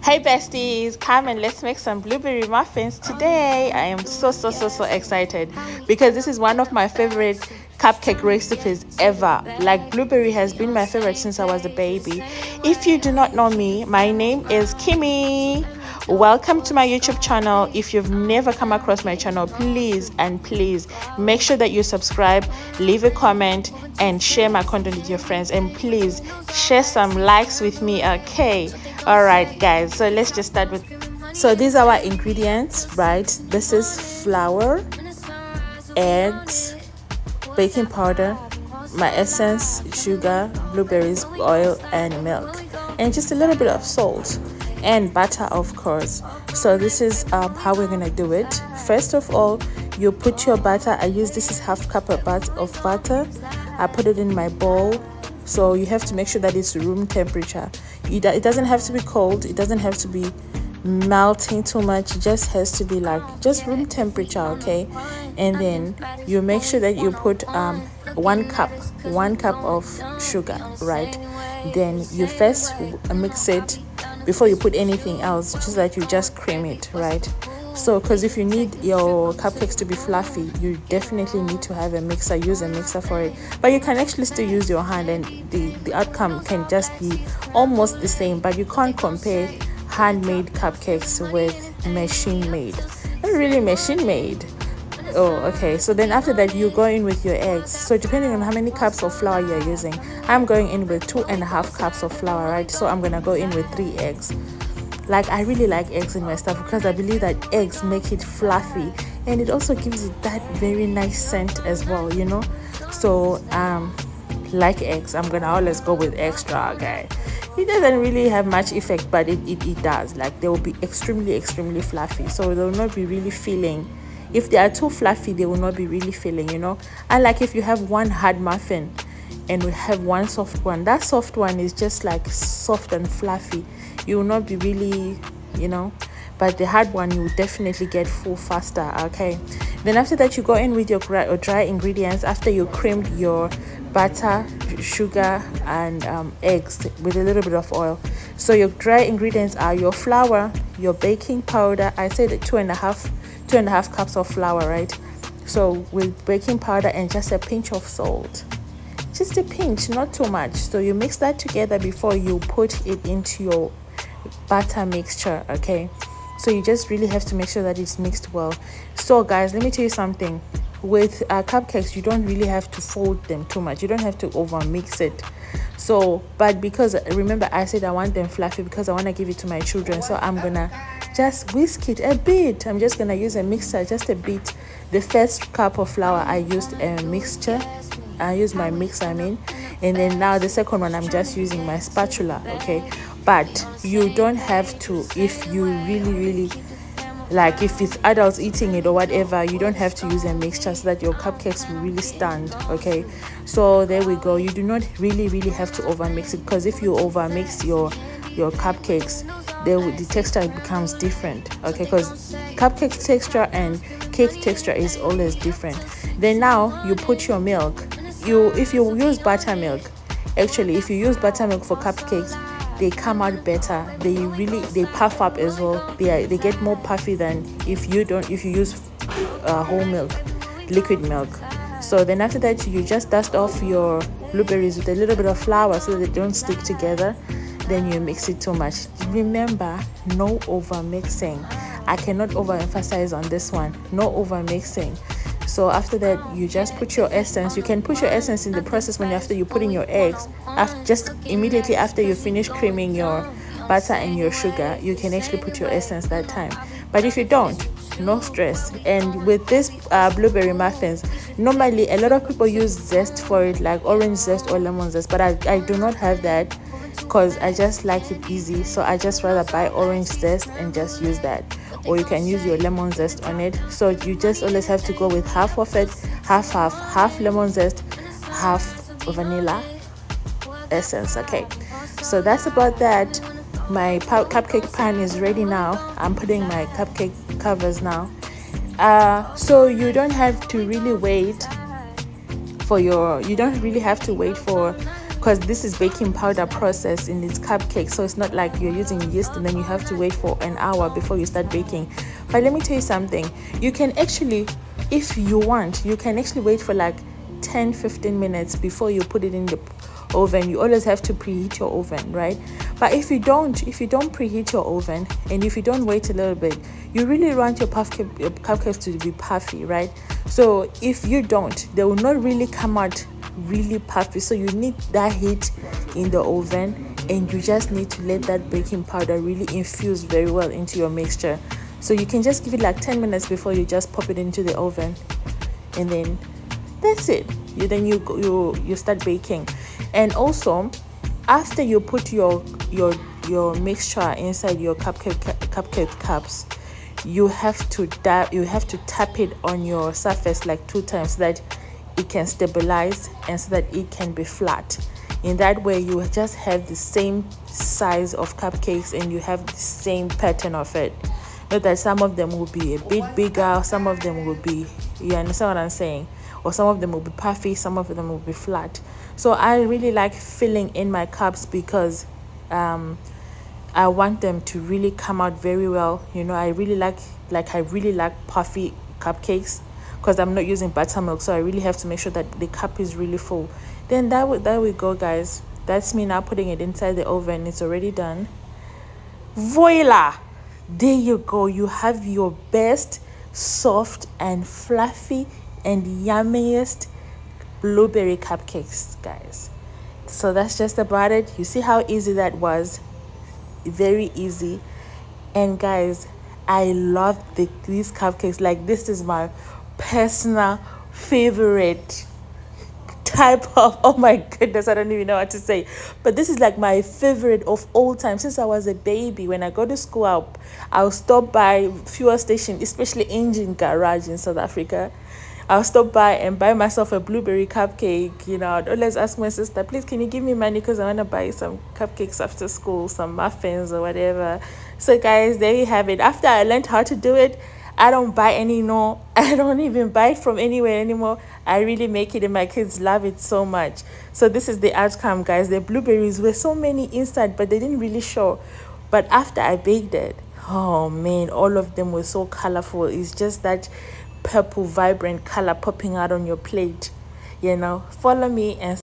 Hey besties, come and let's make some blueberry muffins today. I am so excited because this is one of my favorite cupcake recipes ever. Like, blueberry has been my favorite since I was a baby. If you do not know me, my name is Kimmy. Welcome to my YouTube channel. If you've never come across my channel, please make sure that you subscribe, leave a comment, and share my content with your friends. And please share some likes with me, okay? All right guys, so let's just start with, so these are our ingredients, right? This is flour, eggs, baking powder, my essence, sugar, blueberries, oil, and milk, and just a little bit of salt and butter, of course. So this is how we're gonna do it. First of all, you put your butter. This is half cup of butter. I put it in my bowl. So you have to make sure that it's room temperature. It doesn't have to be cold. It doesn't have to be melting too much. It just has to be like just room temperature, okay? And then you make sure that you put one cup of sugar, right? Then you first mix it before you put anything else, just that you just cream it, right? So because if you need your cupcakes to be fluffy, you definitely need to have a mixer. Use a mixer for it, but you can actually still use your hand, and the outcome can just be almost the same. But you can't compare handmade cupcakes with machine made. Not really machine made. Oh, okay. So then after that, you go in with your eggs. So depending on how many cups of flour you're using, I'm going in with 2.5 cups of flour, right? So I'm gonna go in with 3 eggs. Like, I really like eggs in my stuff because I believe that eggs make it fluffy, and it also gives it that very nice scent as well, you know. So like eggs, I'm gonna always go with extra, okay? It doesn't really have much effect, but it does. Like, they will be extremely fluffy, so they will not be really filling. If they are too fluffy, they will not be really filling, you know. Unlike if you have one hard muffin and we have one soft one, that soft one is just like soft and fluffy. You will not be really, you know, but the hard one, you will definitely get full faster, okay? Then after that, you go in with your dry ingredients after you creamed your butter, sugar, and eggs with a little bit of oil. So your dry ingredients are your flour, your baking powder. I said 2.5 cups of flour, right? So with baking powder and just a pinch of salt. Just a pinch, not too much. So you mix that together before you put it into your batter mixture, okay? So you just really have to make sure that it's mixed well. So guys, let me tell you something. With cupcakes, you don't really have to fold them too much. You don't have to over mix it. So, but because remember I said I want them fluffy because I want to give it to my children, so I'm gonna just whisk it a bit. I'm just gonna use a mixer, just a bit. The first cup of flour, I used a mixture. I use my mixer, and then now the second one, I'm just using my spatula, okay? But you don't have to, if you really like, if it's adults eating it or whatever, you don't have to use a mixture so that your cupcakes will really stand, okay? So there we go. You do not really have to over mix it, because if you over mix your cupcakes, the texture becomes different, okay? Because cupcake texture and cake texture is always different. Then now you put your milk. If you use buttermilk, actually if you use buttermilk for cupcakes, they come out better. They puff up as well. They get more puffy than if you use whole milk, liquid milk. So then after that, you just dust off your blueberries with a little bit of flour so that they don't stick together. Then you mix it too much. Remember, no over mixing. I cannot overemphasize on this one. No over mixing. So after that, you just put your essence. You can put your essence in the process after you put in your eggs. Just immediately after you finish creaming your butter and your sugar, you can actually put your essence that time. But if you don't, no stress. And with this blueberry muffins, normally a lot of people use zest for it, like orange zest or lemon zest, but I do not have that because I just like it easy. So I just rather buy orange zest and just use that. Or you can use your lemon zest on it. So you just always have to go with half of it, half lemon zest, half vanilla essence, okay? So that's about that. My cupcake pan is ready now. I'm putting my cupcake covers now. So you don't have to really wait for your, because this is baking powder process in its cupcake, so it's not like you're using yeast and then you have to wait for an hour before you start baking. But let me tell you something, you can actually, if you want, you can actually wait for like 10-15 minutes before you put it in the oven. You always have to preheat your oven, right? But if you don't preheat your oven, and if you don't wait a little bit, you really want your cupcakes to be puffy, right? So if you don't, they will not really come out really puffy. So you need that heat in the oven, and you just need to let that baking powder really infuse very well into your mixture. So you can just give it like 10 minutes before you just pop it into the oven, and then that's it. You start baking. And also, after you put your mixture inside your cupcake cups, you have to tap it on your surface like 2 times so that it can stabilize and so that it can be flat. In that way, you just have the same size of cupcakes and you have the same pattern of it. Not that some of them will be a bit bigger, some of them will be, you understand what I'm saying? Or some of them will be puffy, some of them will be flat. So I really like filling in my cups because I want them to really come out very well. You know, I really like puffy cupcakes because I'm not using buttermilk, so I really have to make sure that the cup is really full. Then there we go, guys. That's me now putting it inside the oven. It's already done. Voila! There you go. You have your best, soft and fluffy and yummiest blueberry cupcakes, guys. So that's just about it. You see how easy that was? Very easy. And guys, I love these cupcakes. Like, this is my personal favorite type of, oh my goodness, I don't even know what to say, but this is like my favorite of all time. Since I was a baby, when I go to school, I'll stop by fuel station, especially engine garage in South Africa. I'll stop by and buy myself a blueberry cupcake. You know, I'd always ask my sister, please, can you give me money because I want to buy some cupcakes after school, some muffins or whatever. So guys, there you have it. After I learned how to do it, I don't buy any more. I don't even buy it from anywhere anymore. I really make it and my kids love it so much. So this is the outcome, guys. The blueberries were so many inside, but they didn't really show. But after I baked it, oh man, all of them were so colorful. It's just that purple vibrant color popping out on your plate. You know, follow me and